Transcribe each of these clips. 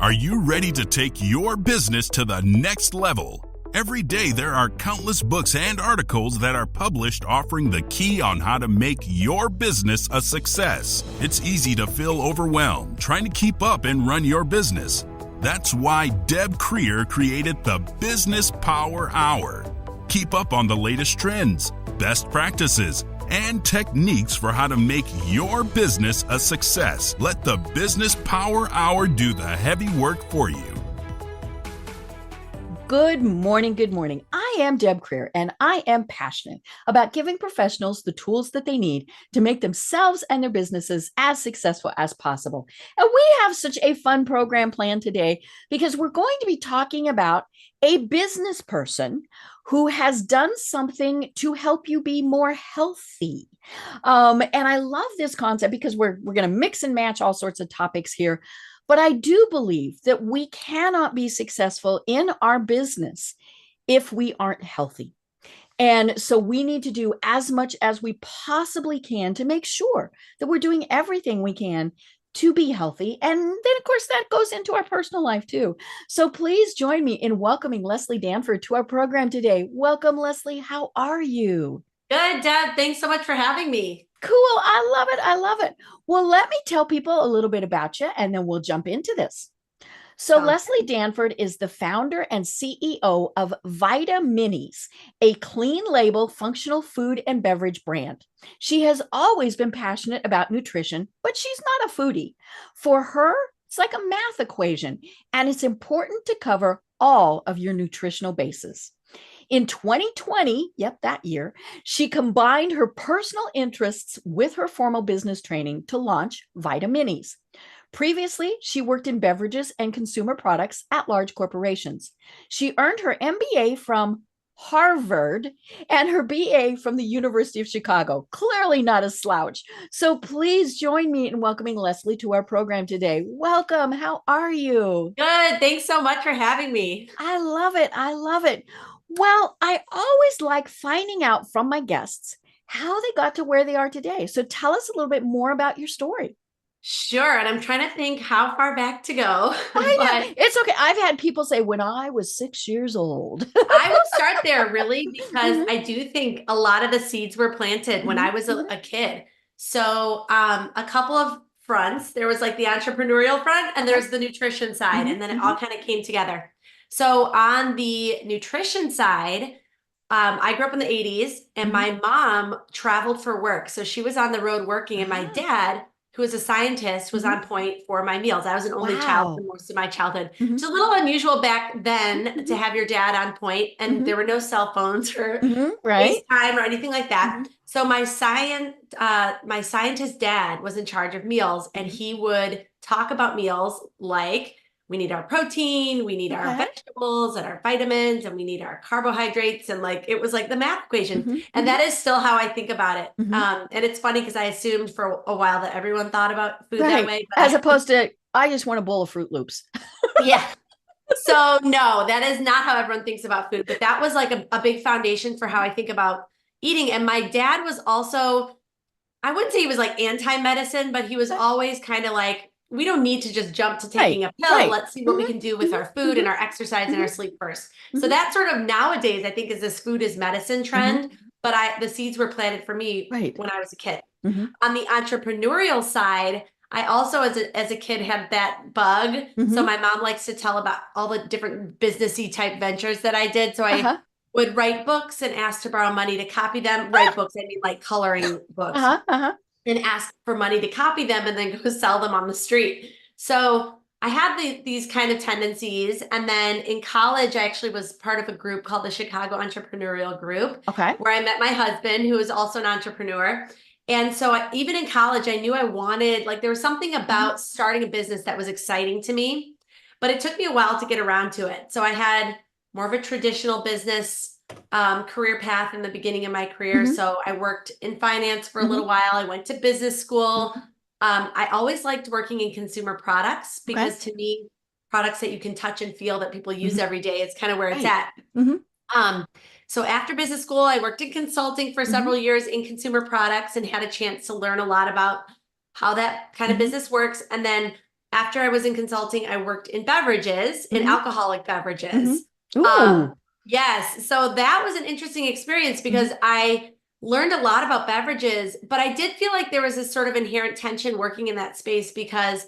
Are you ready to take your business to the next level? Every day there are countless books and articles that are published offering the key on how to make your business a success. It's easy to feel overwhelmed trying to keep up and run your business. That's why Deb Creer created the Business Power Hour. Keep up on the latest trends, best practices, and techniques for how to make your business a success. Let the Business Power Hour do the heavy work for you. Good morning. Good morning. I am Deb Creer, and I am passionate about giving professionals the tools that they need to make themselves and their businesses as successful as possible. And we have such a fun program planned today because we're going to be talking about a business person who has done something to help you be more healthy. And I love this concept because we're going to mix and match all sorts of topics here. But I do believe that we cannot be successful in our business if we aren't healthy. And so we need to do as much as we possibly can to make sure that we're doing everything we can to be healthy. And then, of course, that goes into our personal life too. So please join me in welcoming Leslie Danford to our program today. Welcome, Leslie. How are you? Good, Deb. Thanks so much for having me. Cool. I love it. I love it. Well, let me tell people a little bit about you, and then we'll jump into this. So Leslie Danford is the founder and CEO of Vitaminis, a clean label functional food and beverage brand. She has always been passionate about nutrition, but she's not a foodie. For her, it's like a math equation, and it's important to cover all of your nutritional bases. In 2020, that year, she combined her personal interests with her formal business training to launch Vitaminis. Previously, she worked in beverages and consumer products at large corporations. She earned her MBA from Harvard and her BA from the University of Chicago. Clearly not a slouch. So please join me in welcoming Leslie to our program today. Welcome. How are you? Good. Thanks so much for having me. I love it. I love it. Well, I always like finding out from my guests how they got to where they are today. So tell us a little bit more about your story. Sure. And I'm trying to think how far back to go. I know. It's okay. I've had people say when I was 6 years old. I will start there really because I do think a lot of the seeds were planted when I was a kid. So a couple of fronts, there was like the entrepreneurial front and there's the nutrition side. And then it all kind of came together. So on the nutrition side, I grew up in the 80s and my mom traveled for work. So she was on the road working and my dad, who was a scientist, was on point for my meals. I was an only child for most of my childhood. It's a little unusual back then to have your dad on point, and there were no cell phones or FaceTime or anything like that. So my scientist dad was in charge of meals, and he would talk about meals like, we need our protein, we need our vegetables and our vitamins, and we need our carbohydrates. And like, it was like the math equation. And that is still how I think so it. And it's funny because I assumed for a while that everyone thought about food that way. But as opposed to, I just want a bowl of Fruit Loops. Yeah. So no, that is not how everyone thinks about food. But that was like a big foundation for how I think about eating. And my dad was also, I wouldn't say he was like anti-medicine, but he was always kind of like, we don't need to just jump to taking a pill. Let's see what we can do with our food and our exercise and our sleep first. So that sort of nowadays, I think, is this food is medicine trend. But the seeds were planted for me when I was a kid. On the entrepreneurial side, I also, as a kid, had that bug. So my mom likes to tell about all the different businessy type ventures that I did. So I would write books and ask to borrow money to copy them. Write books, I mean like coloring books. And ask for money to copy them and then go sell them on the street. So I had these kind of tendencies. And then in college, I actually was part of a group called the Chicago Entrepreneurial Group, where I met my husband, who is also an entrepreneur. And so even in college, I knew I wanted, like, there was something about starting a business that was exciting to me, but it took me a while to get around to it. So I had more of a traditional business career path in the beginning of my career. So I worked in finance for a little while. I went to business school. I always liked working in consumer products because to me, products that you can touch and feel that people use every day is kind of where it's at. So after business school, I worked in consulting for several years in consumer products and had a chance to learn a lot about how that kind of business works. And then after I was in consulting, I worked in beverages, in alcoholic beverages. Ooh. Yes. So that was an interesting experience because I learned a lot about beverages, but I did feel like there was this sort of inherent tension working in that space because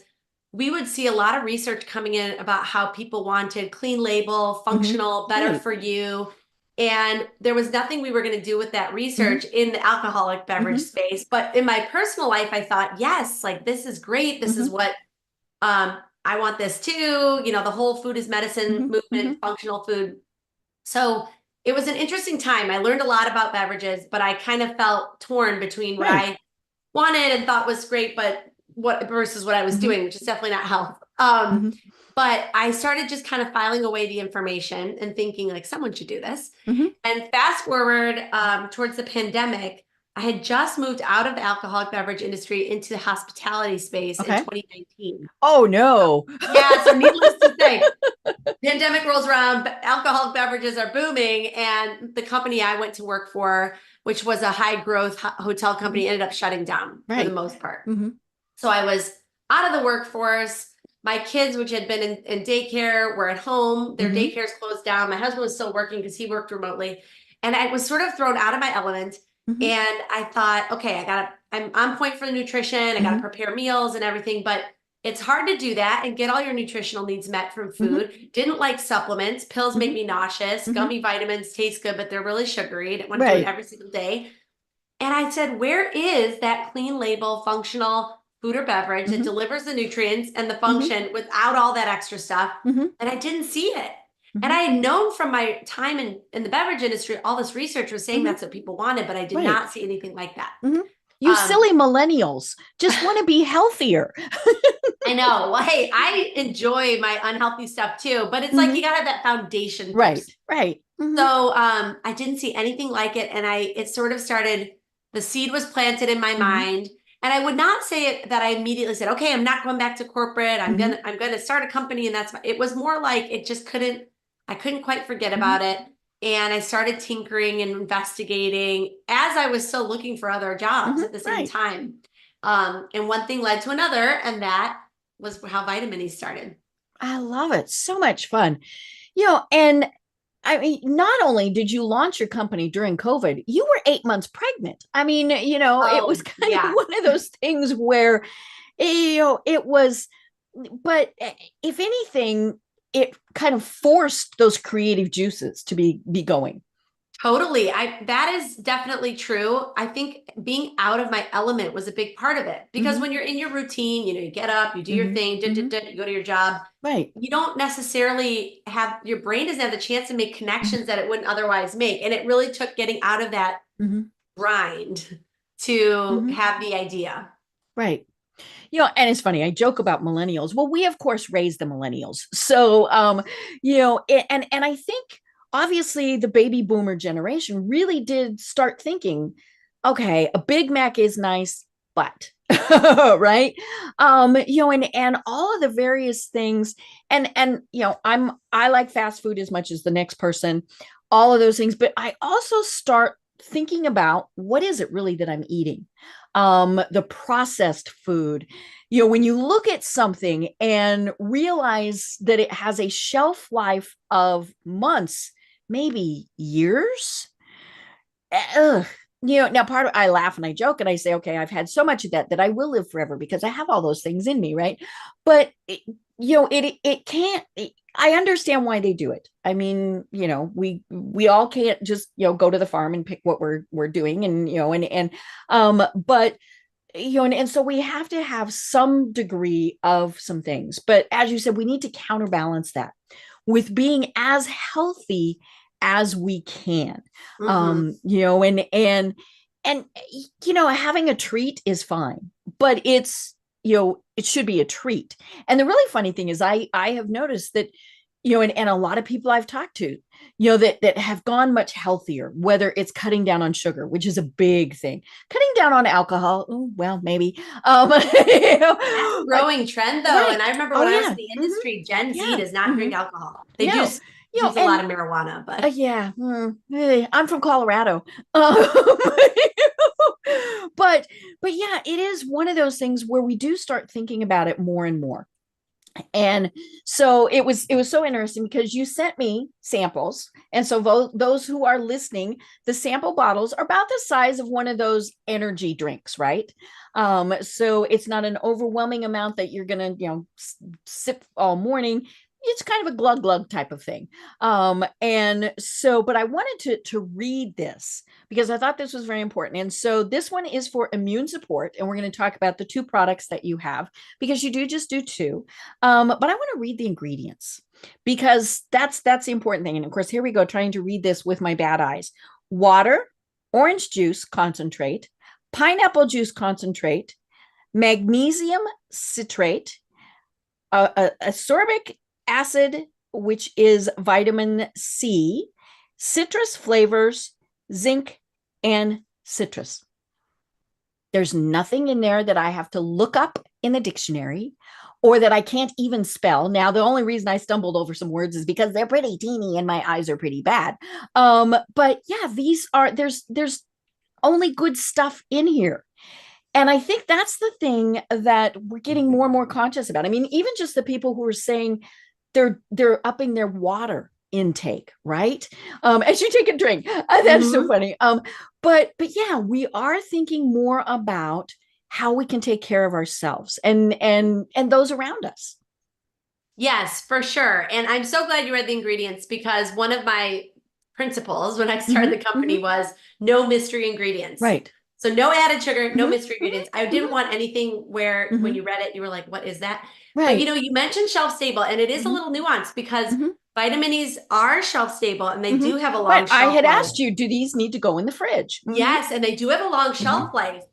we would see a lot of research coming in about how people wanted clean label, functional, better Right. for you. And there was nothing we were going to do with that research in the alcoholic beverage space. But in my personal life, I thought, yes, like this is great. This is what I want this too. You know, the whole food is medicine movement, functional food. So it was an interesting time. I learned a lot about beverages, but I kind of felt torn between what I wanted and thought was great, but what versus what I was doing, which is definitely not health. But I started just kind of filing away the information and thinking like someone should do this. And fast forward towards the pandemic, I had just moved out of the alcoholic beverage industry into the hospitality space in 2019. Oh no. Yeah, so needless to say, pandemic rolls around, alcoholic beverages are booming, and the company I went to work for, which was a high growth hotel company, ended up shutting down for the most part. So I was out of the workforce. My kids, which had been in daycare, were at home. Their daycares closed down. My husband was still working because he worked remotely. And I was sort of thrown out of my element. And I thought, okay, I'm on point for the nutrition. I got to prepare meals and everything. But it's hard to do that and get all your nutritional needs met from food. Didn't like supplements. Pills make me nauseous. Gummy vitamins taste good, but they're really sugary. Didn't want to do it every single day. And I said, where is that clean label, functional food or beverage that delivers the nutrients and the function without all that extra stuff? And I didn't see it. And I had known from my time in the beverage industry, all this research was saying that's what people wanted, but I did not see anything like that. You silly millennials just want to be healthier. I know. Well, hey, I enjoy my unhealthy stuff too, but it's like you gotta have that foundation first. Right. So I didn't see anything like it. And it sort of started, the seed was planted in my mind. And I would not say that I immediately said, okay, I'm not going back to corporate. I'm gonna start a company, and it was more like I couldn't quite forget about it. And I started tinkering and investigating as I was still looking for other jobs at the same time. And one thing led to another, and that was how Vitaminis started. I love it. So much fun. And I mean, not only did you launch your company during COVID, you were 8 months pregnant. I mean, it was kind of one of those things where, it was, but if anything, it kind of forced those creative juices to be going. Totally. That is definitely true. I think being out of my element was a big part of it because when you're in your routine, you get up, you do your thing, you go to your job. Right. You don't necessarily your brain doesn't have the chance to make connections that it wouldn't otherwise make. And it really took getting out of that grind to have the idea. Right. And it's funny, I joke about millennials. Well, we of course raised the millennials. So, and I think obviously the baby boomer generation really did start thinking, okay, a Big Mac is nice, but right. And all of the various things. And I like fast food as much as the next person, all of those things, but I also start thinking about what is it really that I'm eating? The processed food. When you look at something and realize that it has a shelf life of months, maybe years. Now I laugh and I joke and I say, okay, I've had so much of that I will live forever because I have all those things in me, right? But it can't. I understand why they do it. I mean, we all can't just go to the farm and pick what we're doing, and but and so we have to have some degree of some things. But as you said, we need to counterbalance that with being as healthy as we can. And having a treat is fine, but it's it should be a treat. And the really funny thing is I have noticed that and a lot of people I've talked to that have gone much healthier, whether it's cutting down on sugar, which is a big thing, cutting down on alcohol, well, maybe that's a growing trend though. Right. And I remember when I was in the industry, Gen Z does not drink alcohol. They use a lot of marijuana, but I'm from Colorado. But yeah, it is one of those things where we do start thinking about it more and more. And so it was so interesting because you sent me samples. And so those who are listening, the sample bottles are about the size of one of those energy drinks, right? So it's not an overwhelming amount that you're going to, sip all morning. It's kind of a glug glug type of thing. And so, but I wanted to read this because I thought this was very important. And so this one is for immune support. And we're going to talk about the two products that you have because you do just do two. But I want to read the ingredients because that's the important thing. And of course, here we go, trying to read this with my bad eyes. Water, orange juice concentrate, pineapple juice concentrate, magnesium citrate, ascorbic acid, which is vitamin C, citrus flavors, zinc, and citrus. There's nothing in there that I have to look up in the dictionary or that I can't even spell. Now, the only reason I stumbled over some words is because they're pretty teeny and my eyes are pretty bad. But yeah, there's only good stuff in here. And I think that's the thing that we're getting more and more conscious about. I mean, even just the people who are saying they're upping their water intake, right? As you take a drink. That's so funny. But yeah, we are thinking more about how we can take care of ourselves and those around us. Yes, for sure. And I'm so glad you read the ingredients because one of my principles when I started the company was no mystery ingredients. Right. So no added sugar, no mystery ingredients. I didn't want anything where when you read it, you were like, what is that? Right. But you mentioned shelf stable and it is a little nuanced because Vitaminis are shelf stable and they do have a long shelf life. I had asked you, do these need to go in the fridge? Yes, and they do have a long shelf life.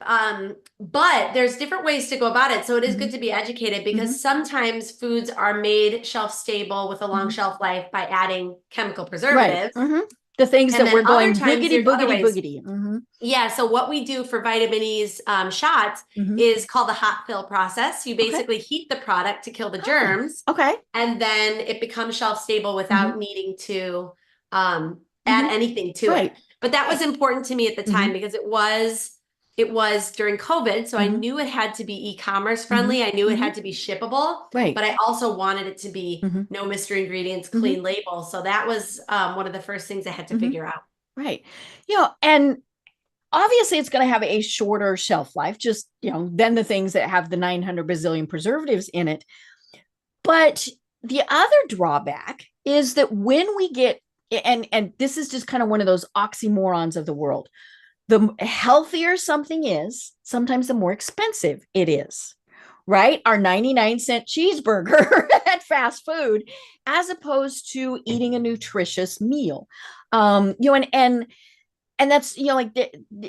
But there's different ways to go about it. So it is good to be educated because sometimes foods are made shelf stable with a long shelf life by adding chemical preservatives. Right. The things And that we're going boogity, boogity. Yeah, so what we do for Vitaminis shots is called the hot fill process. You basically heat the product to kill the germs. Okay. And then it becomes shelf stable without needing to add anything to it. But that was important to me at the time because it was during COVID. So I knew it had to be e-commerce friendly. I knew it had to be shippable. Right. But I also wanted it to be no mystery ingredients, clean label. So that was one of the first things I had to figure out. Right. And obviously it's going to have a shorter shelf life, just, than the things that have the 900 bazillion preservatives in it. But the other drawback is that when we get, and this is just kind of one of those oxymorons of the world, the healthier something is, sometimes the more expensive it is, right? Our 99-cent cheeseburger at fast food, as opposed to eating a nutritious meal. And that's,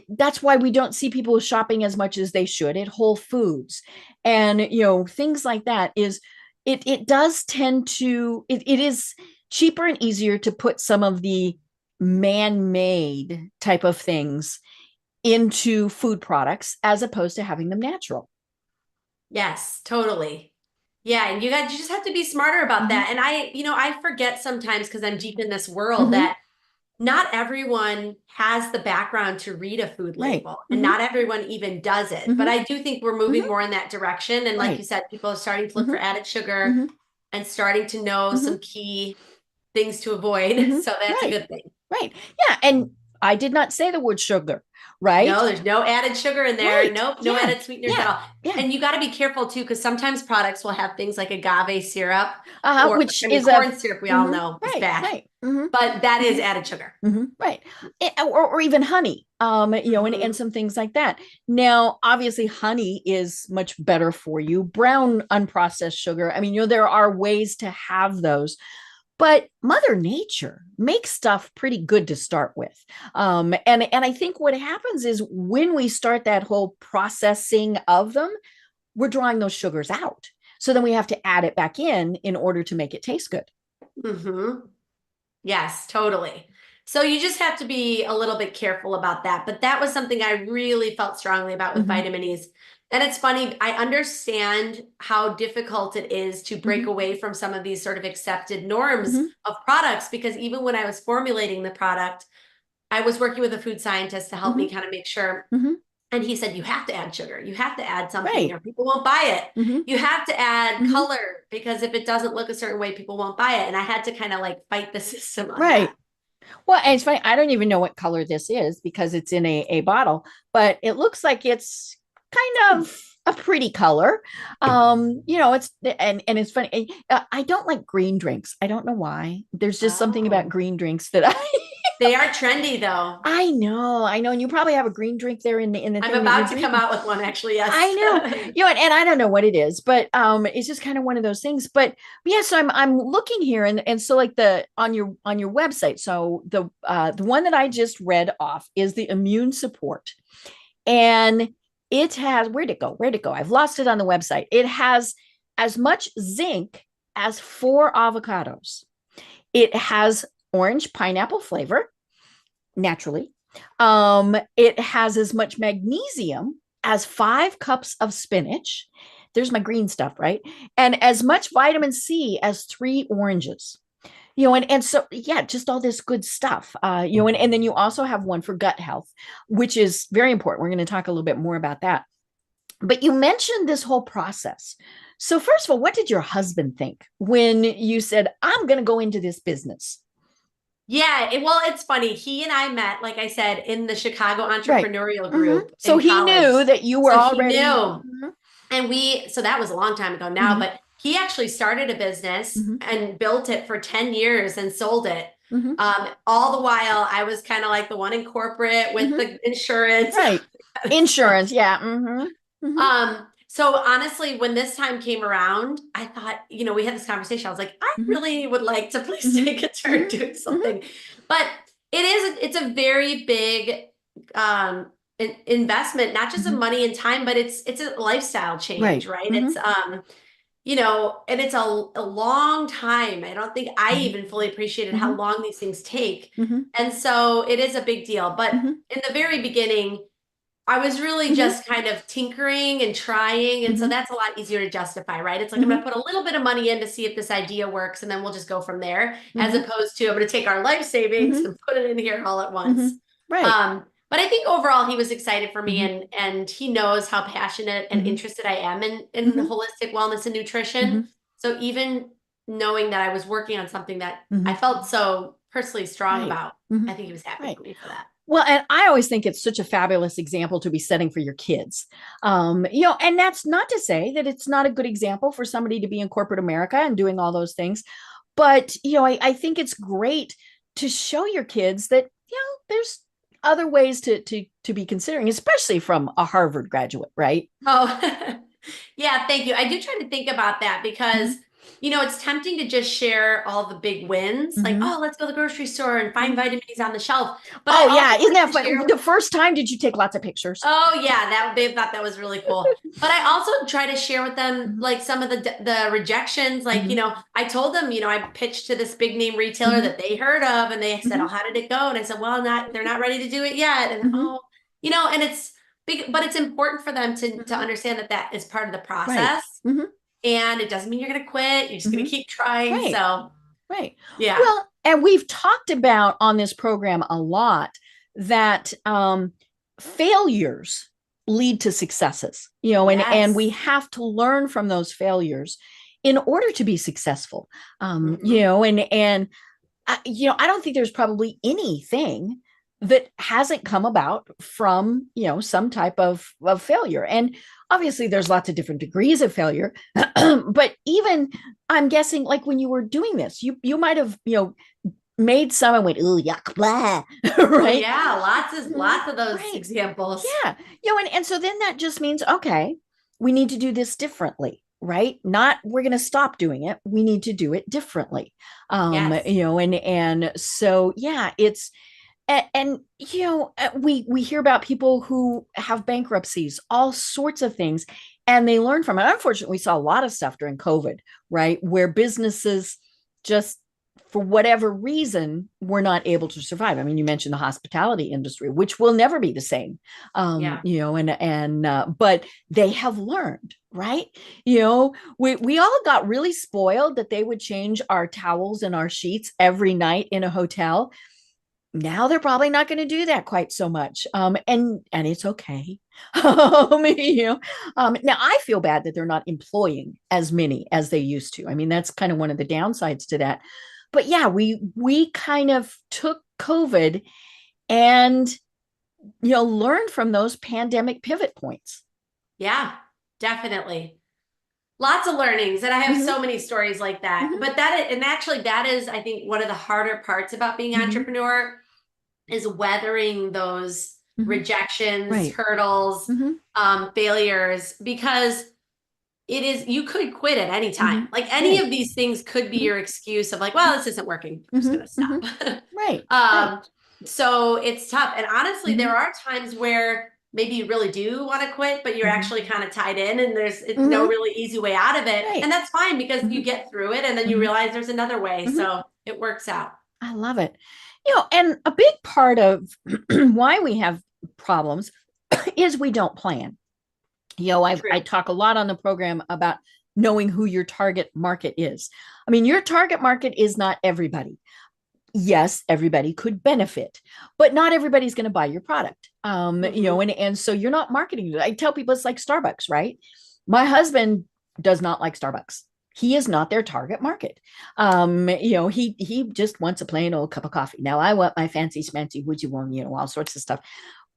that's why we don't see people shopping as much as they should at Whole Foods. And, things like that is, it does tend to, it is cheaper and easier to put some of the man-made type of things into food products as opposed to having them natural. Yes, totally. Yeah, and you just have to be smarter about that. And I forget sometimes because I'm deep in this world that not everyone has the background to read a food label and not everyone even does it. But I do think we're moving more in that direction. And like you said, people are starting to look for added sugar and starting to know some key things to avoid. So that's a good thing. Right. Yeah. And I did not say the word sugar, right? No, there's no added sugar in there. Nope, no added sweeteners at all. And you got to be careful too, because sometimes products will have things like agave syrup, which is corn syrup. We all know is bad, but that is added sugar, right? Or even honey, and some things like that. Now, obviously, honey is much better for you. Brown unprocessed sugar. I mean, there are ways to have those. But Mother Nature makes stuff pretty good to start with. And I think what happens is when we start that whole processing of them, we're drawing those sugars out. So then we have to add it back in order to make it taste good. Yes, totally. So you just have to be a little bit careful about that. But that was something I really felt strongly about with Vitaminis. And it's funny, I understand how difficult it is to break away from some of these sort of accepted norms of products, because even when I was formulating the product, I was working with a food scientist to help me kind of make sure And he said, you have to add sugar. You have to add something Right. or people won't buy it. Mm-hmm. You have to add Mm-hmm. color because if it doesn't look a certain way, people won't buy it. And I had to kind of like fight the system on Right. that. Well, and it's funny. I don't even know what color this is because it's in a bottle, but it looks like it's kind of a pretty color. It's and it's funny. I don't like green drinks. I don't know why. There's just something about Oh, green drinks that they are trendy though. I know, and you probably have a green drink there in the I'm thing that you're about to come drinking. out with one actually. Yes. I know, and I don't know what it is, but it's just kind of one of those things. But yeah, so I'm looking here, and so like the on your website, so the one that I just read off is the immune support, and it has where'd it go? Where'd it go? I've lost it on the website. It has as much zinc as 4 avocados. It has orange pineapple flavor naturally. It has as much magnesium as 5 cups of spinach. There's my green stuff, right? And as much vitamin C as 3 oranges. And so yeah, just all this good stuff. And then you also have one for gut health, which is very important. We're going to talk a little bit more about that. But you mentioned this whole process. So first of all, what did your husband think when you said, I'm going to go into this business? Yeah, well, it's funny. He and I met, like I said, in the Chicago Right. entrepreneurial Mm-hmm. group So in he college. knew that you were So he already. knew. Mhm. And so that was a long time ago now, Mm-hmm. but he actually started a business Mm-hmm. and built it for 10 years and sold it. Mm-hmm. All the while, I was kind of like the one in corporate with Mm-hmm. the insurance. Right. Kind of stuff. Insurance. Yeah. Mm-hmm. Mm-hmm. So honestly, when this time came around, I thought, we had this conversation. I was like, I Mm-hmm. really would like to please Mm-hmm. take a turn doing Mm-hmm. something. But it's a very big investment, not just of Mm-hmm. money and time, but it's a lifestyle change, Right. right? Mm-hmm. And it's a long time. I don't think I Mm-hmm. even fully appreciated how Mm-hmm. long these things take. Mm-hmm. And so it is a big deal. But Mm-hmm. in the very beginning, I was really Mm-hmm. just kind of tinkering and trying. And so Mm-hmm. that's a lot easier to justify, right? It's like I'm Mm-hmm. going to put a little bit of money in to see if this idea works, and then we'll just go from there, as Mm-hmm. opposed to I'm going to take our life savings Mm-hmm. and put it in here all at Mm-hmm. once. Right. But I think overall he was excited for me, Mm-hmm. and he knows how passionate and Mm-hmm. interested I am in Mm-hmm. holistic wellness and Mm-hmm. nutrition. So even knowing that I was working on something that I Mm-hmm. felt so personally strong Right. about, Mm-hmm. I think he was happy Right. for me for that. Well, and I always think it's such a fabulous example to be setting for your kids. And that's not to say that it's not a good example for somebody to be in corporate America and doing all those things. But, I think it's great to show your kids that, there's other ways to be considering, especially from a Harvard graduate, right? Oh, yeah, thank you. I do try to think about that Mm-hmm. because, it's tempting to just share all the big wins, like, Mm-hmm. oh, let's go to the grocery store and find Mm-hmm. vitamins on the shelf. But I Oh, also yeah. Isn't like that to fun? share. The first time, did you take lots of pictures? Oh yeah, they thought that was really cool. But I also try to share with them Mm-hmm. like some of the rejections. Like, Mm-hmm. I told them, I pitched to this big name retailer Mm-hmm. that they heard of, and they said, Mm-hmm. "Oh, how did it go?" And I said, "Well, they're not ready to do it yet." And Mm-hmm. and it's big, but it's important for them to Mm-hmm. understand that is part of the Right. process, Mm-hmm. and it doesn't mean you're gonna quit. You're just gonna Mm-hmm. keep trying. Right. So Right. yeah. Well, and we've talked about on this program a lot that failures lead to successes, and we Yes. have to learn from those failures in order to be successful. Mhm. And I don't think there's probably anything that hasn't come about from, some type of failure. And obviously there's lots of different degrees of failure. But even I'm guessing like when you were doing this, you might have, made some and went, oh, yuck, blah, Oh right? yeah, Mhm. lots of those Right. examples. Yeah. And so then that just means, okay, we need to do this differently, right? Not we're going to stop doing it. We need to do it differently. Yes. And so, yeah, it's, we hear about people who have bankruptcies, all sorts of things, and they learn from it. Unfortunately, we saw a lot of stuff during COVID, right, where businesses just for whatever reason were not able to survive. I mean, you mentioned the hospitality industry, which will never be the same. Yeah. But they have learned, right? We all got really spoiled that they would change our towels and our sheets every night in a hotel. Now they're probably not going to do that quite so much. And it's okay. Now I feel bad that they're not employing as many as they used to. I mean, that's kind of one of the downsides to that. But yeah, we kind of took COVID and learned from those pandemic pivot points. Yeah, definitely. Lots of learnings, and I have so many stories like that. But that is, I think, one of the harder parts about being an entrepreneur is weathering those rejections, Right. hurdles, failures, because you could quit at any time. Like any Right. of these things could be your excuse of like, well, this isn't working. I'm just gonna stop. Right. So it's tough. And honestly, there are times where maybe you really do want to quit, but you're actually kind of tied in and there's no really easy way out of it. Right. And that's fine because you get through it and then you realize there's another way. So it works out. I love it. And a big part of why we have problems is we don't plan. I talk a lot on the program about knowing who your target market is. I mean, your target market is not everybody. Yes, everybody could benefit, but not everybody's going to buy your product. And so you're not marketing it. I tell people it's like Starbucks, right? My husband does not like Starbucks. He is not their target market. He just wants a plain old cup of coffee. Now I want my fancy smancy, would you want, all sorts of stuff.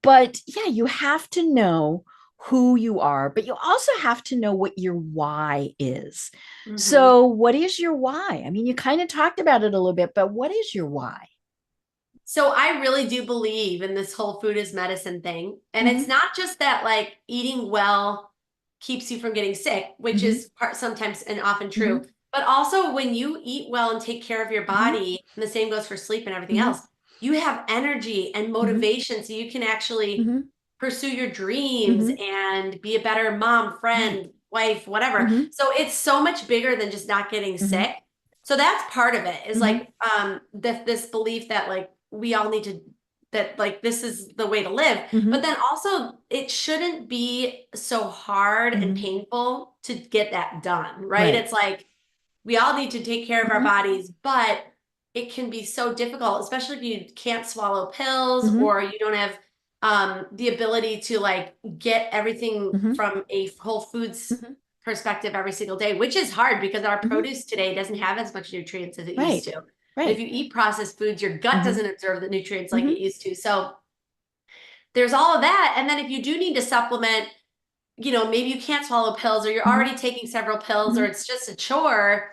But yeah, you have to know who you are, but you also have to know what your why is. So what is your why? I mean, you kind of talked about it a little bit, but what is your why? So I really do believe in this whole food is medicine thing. And it's not just that like eating well keeps you from getting sick, which is sometimes and often true, but also when you eat well and take care of your body, and the same goes for sleep and everything else, you have energy and motivation so you can actually pursue your dreams and be a better mom, friend, wife, whatever. So it's so much bigger than just not getting sick. So that's part of it is like this belief that like we all need to, that like this is the way to live. But then also it shouldn't be so hard and painful to get that done, right? It's like we all need to take care of our bodies, but it can be so difficult, especially if you can't swallow pills or you don't have the ability to like get everything from a whole foods perspective every single day, which is hard because our produce today doesn't have as much nutrients as it used to. And if you eat processed foods, your gut doesn't absorb the nutrients like it used to. So there's all of that. And then if you do need to supplement, maybe you can't swallow pills or you're already taking several pills or it's just a chore.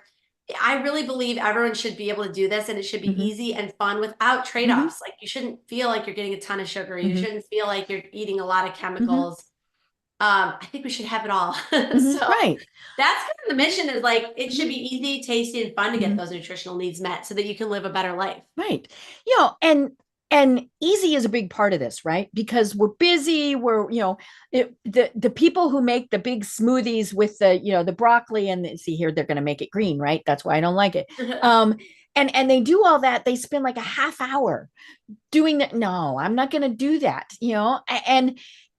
I really believe everyone should be able to do this and it should be easy and fun without trade-offs. Like you shouldn't feel like you're getting a ton of sugar. You shouldn't feel like you're eating a lot of chemicals. I think we should have it all. So that's kind of the mission is like, it should be easy, tasty, and fun to get those nutritional needs met so that you can live a better life. Right. And easy is a big part of this, right? Because we're busy. We're, the people who make the big smoothies with the broccoli and see here, they're going to make it green, right? That's why I don't like it. And they do all that. They spend like a half hour doing that. No, I'm not going to do that,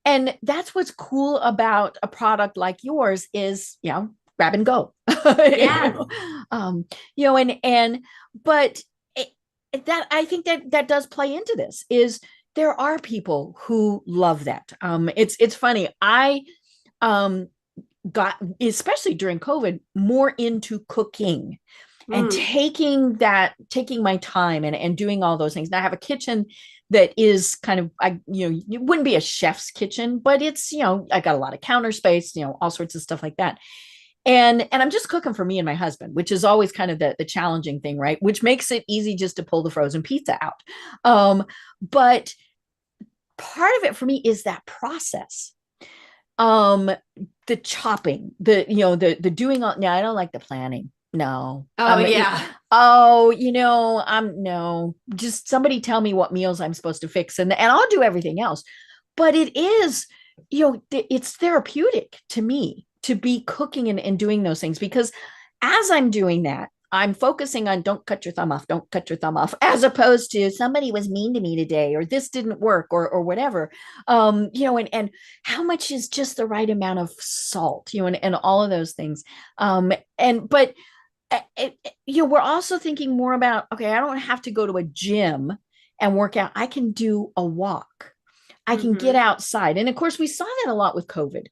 and that's what's cool about a product like yours is, grab and go. Yeah. But that I think that does play into this is there are people who love that. It's funny. I got, especially during COVID, more into cooking and taking my time and doing all those things. Now I have a kitchen that is kind of, it wouldn't be a chef's kitchen, but it's, I got a lot of counter space, all sorts of stuff like that. And I'm just cooking for me and my husband, which is always kind of the challenging thing, right? Which makes it easy just to pull the frozen pizza out. But part of it for me is that process. The chopping, the doing all. Now I don't like the planning. No. Yeah. No, just somebody tell me what meals I'm supposed to fix and I'll do everything else. But it is, it's therapeutic to me to be cooking and doing those things because as I'm doing that, I'm focusing on don't cut your thumb off, as opposed to somebody was mean to me today, or this didn't work, or whatever. And how much is just the right amount of salt, and all of those things. But we're also thinking more about, okay, I don't have to go to a gym and work out. I can do a walk. I can get outside. And of course, we saw that a lot with COVID.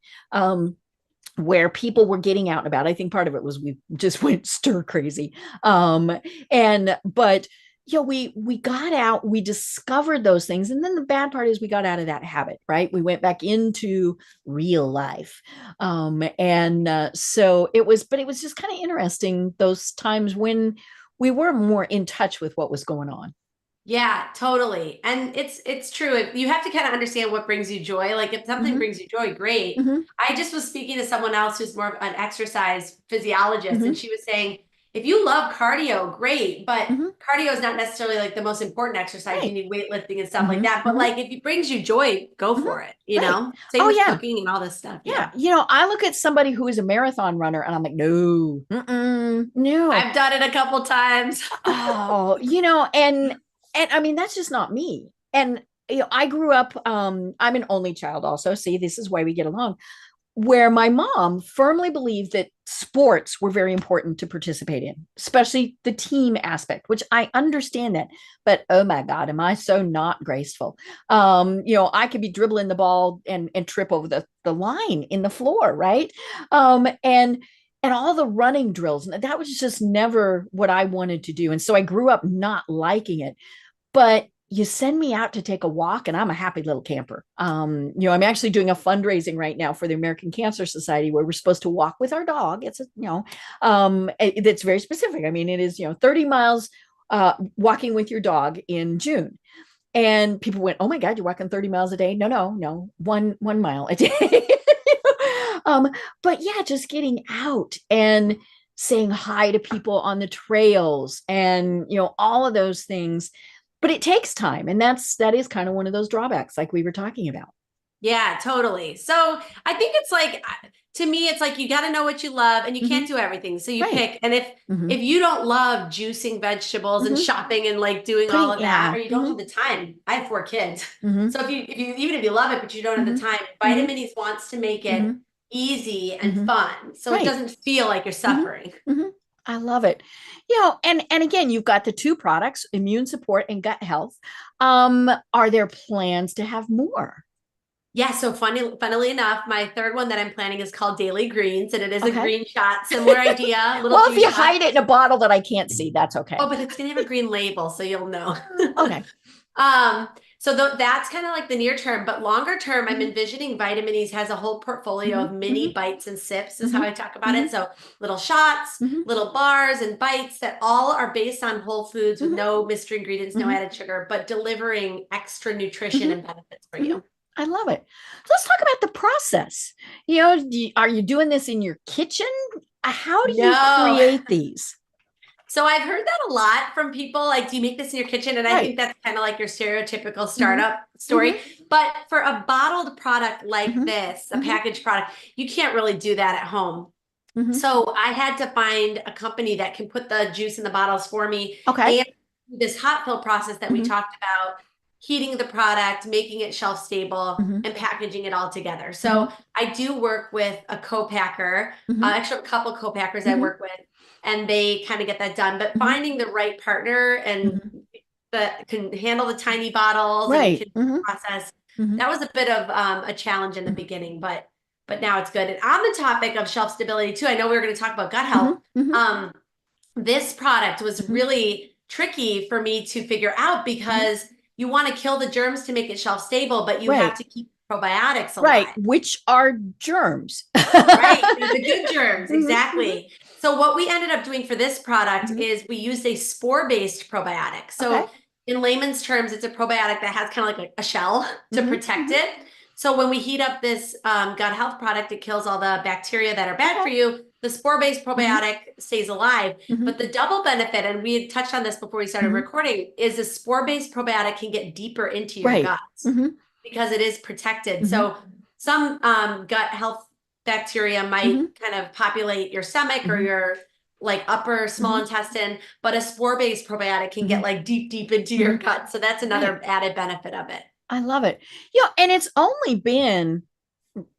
Where people were getting out and about. I think part of it was we just went stir crazy. But we got out, we discovered those things. And then the bad part is we got out of that habit, right? We went back into real life. So it was just kind of interesting, those times when we were more in touch with what was going on. Yeah, totally. And it's true. You have to kind of understand what brings you joy. Like if something brings you joy, great. I just was speaking to someone else who's more of an exercise physiologist, and she was saying, if you love cardio, great, but cardio is not necessarily like the most important exercise. You need weightlifting and stuff like that. But like if it brings you joy, go for it, you know? Same with cooking and all this stuff. Yeah. I look at somebody who is a marathon runner and I'm like, no. I've done it a couple times. And I mean, that's just not me. And I grew up, I'm an only child also. See, this is why we get along, where my mom firmly believed that sports were very important to participate in, especially the team aspect, which I understand that. But oh my God, am I so not graceful? I could be dribbling the ball and trip over the line in the floor, right? And all the running drills, and that was just never what I wanted to do. And so I grew up not liking it. But you send me out to take a walk and I'm a happy little camper. I'm actually doing a fundraising right now for the American Cancer Society where we're supposed to walk with our dog. It's it's very specific. I mean, it is, 30 miles walking with your dog in June. And people went, oh my God, you're walking 30 miles a day. No, 1 mile a day. But yeah, just getting out and saying hi to people on the trails and, all of those things. But it takes time. And that is kind of one of those drawbacks like we were talking about. Yeah, totally. So I think it's like, to me, it's like, you got to know what you love and you can't do everything. So you pick. And if you don't love juicing vegetables and shopping and like doing all of that, or you don't have the time, I have 4 kids. So if you, even if you love it, but you don't have the time, Vitaminis wants to make it easy and fun. So it doesn't feel like you're suffering. I love it. And again, you've got the 2 products, immune support and gut health. Are there plans to have more? Yeah. So funnily enough, my 3rd one that I'm planning is called Daily Greens, and it is a green shot, similar idea. Well, if you hide it in a bottle that I can't see, that's okay. Oh, but it's going to have a green label, so you'll know. Okay. So that's kind of like the near term, but longer term, I'm envisioning Vitaminis has a whole portfolio of mini bites and sips is how I talk about it. So little shots, little bars and bites that all are based on whole foods with no mystery ingredients, no added sugar, but delivering extra nutrition and benefits for you. I love it. So let's talk about the process. Are you doing this in your kitchen? How do you create these? So I've heard that a lot from people, like, do you make this in your kitchen? And I think that's kind of like your stereotypical startup story. But for a bottled product like this, a packaged product, you can't really do that at home. So I had to find a company that can put the juice in the bottles for me. And this hot fill process that we talked about, heating the product, making it shelf stable, and packaging it all together. So I do work with a co-packer, actually a couple co-packers I work with, and they kind of get that done. But finding the right partner and that can handle the tiny bottles and can process, that was a bit of a challenge in the beginning, but now it's good. And on the topic of shelf stability too, I know we were going to talk about gut health. This product was really tricky for me to figure out because you want to kill the germs to make it shelf stable, but you have to keep probiotics alive. Right, which are germs. Right, the good germs, exactly. So what we ended up doing for this product is we used a spore-based probiotic. So in layman's terms, it's a probiotic that has kind of like a shell to protect it. So when we heat up this gut health product, it kills all the bacteria that are bad for you. The spore-based probiotic stays alive. But the double benefit, and we had touched on this before we started recording, is a spore-based probiotic can get deeper into your guts because it is protected. So some gut health bacteria might kind of populate your stomach or your like upper small intestine, but a spore-based probiotic can get like deep into your gut. So that's another added benefit of it. I love it. And it's only been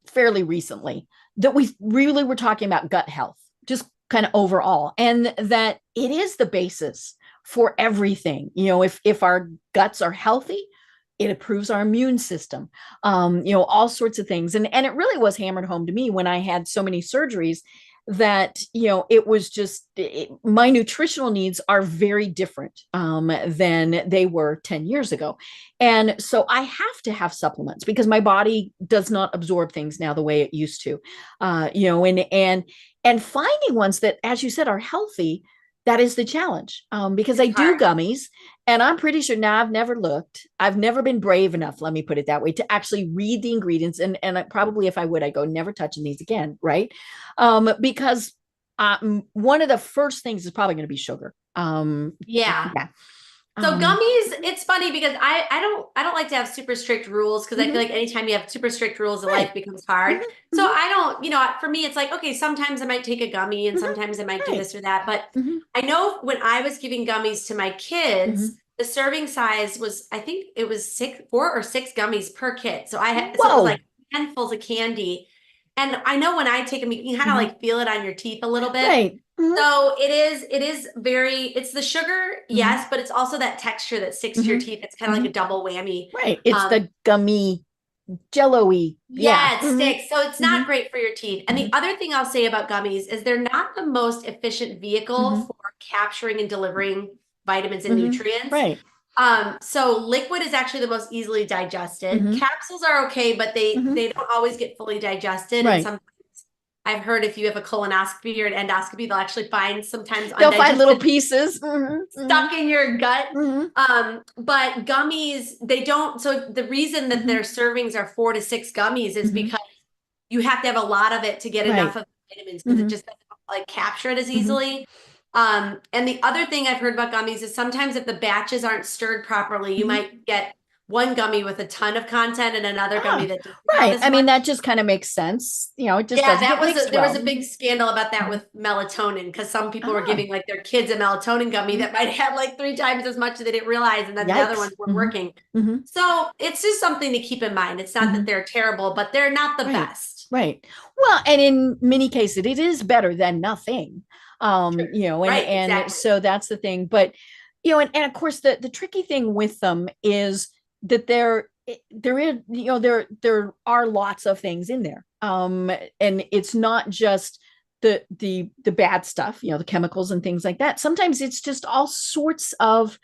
fairly recently that we really were talking about gut health, just kind of overall, and that it is the basis for everything. If our guts are healthy, it improves our immune system, all sorts of things. And it really was hammered home to me when I had so many surgeries that, it was just, my nutritional needs are very different than they were 10 years ago. And so I have to have supplements because my body does not absorb things now the way it used to, and finding ones that, as you said, are healthy. That is the challenge, because I do gummies, and I'm pretty sure now I've never been brave enough, let me put it that way, to actually read the ingredients. And probably if I would, I go never touching these again. Right. Because one of the first things is probably going to be sugar. Yeah. Yeah. So gummies, it's funny because I don't like to have super strict rules because I feel like anytime you have super strict rules, life becomes hard. So I don't, for me, it's like, okay, sometimes I might take a gummy and sometimes I might do this or that. But I know when I was giving gummies to my kids, the serving size was, I think it was 4 or 6 gummies per kid. So so it was like handfuls of candy. And I know when I take them, you can kind of like feel it on your teeth a little bit. Right. So it is it's the sugar, yes, but it's also that texture that sticks to your teeth. It's kind of like a double whammy. Right. It's the gummy, jello-y. Yeah, it sticks. So it's not great for your teeth. And the other thing I'll say about gummies is they're not the most efficient vehicle for capturing and delivering vitamins and nutrients. Right. So liquid is actually the most easily digested. Capsules are okay, but they don't always get fully digested. Right. And sometimes I've heard if you have a colonoscopy or an endoscopy, they'll actually find sometimes they'll find little pieces stuck in your gut. But gummies, they don't. So the reason that their servings are 4 to 6 gummies is because you have to have a lot of it to get enough of vitamins because it just doesn't like capture it as easily. And the other thing I've heard about gummies is sometimes if the batches aren't stirred properly, you might get one gummy with a ton of content and another gummy that doesn't have as I mean, much. that just kind of makes sense. It just doesn't get mixed there well. was a big scandal about that with melatonin because some people were giving like their kids a melatonin gummy that might have like 3 times as much that they didn't realize, and then the other ones weren't working. So it's just something to keep in mind. It's not that they're terrible, but they're not the best. Right. Well, and in many cases, it is better than nothing. Exactly. So that's the thing. But and of course, the tricky thing with them is that there are lots of things in there, and it's not just the bad stuff, the chemicals and things like that. Sometimes it's just all sorts of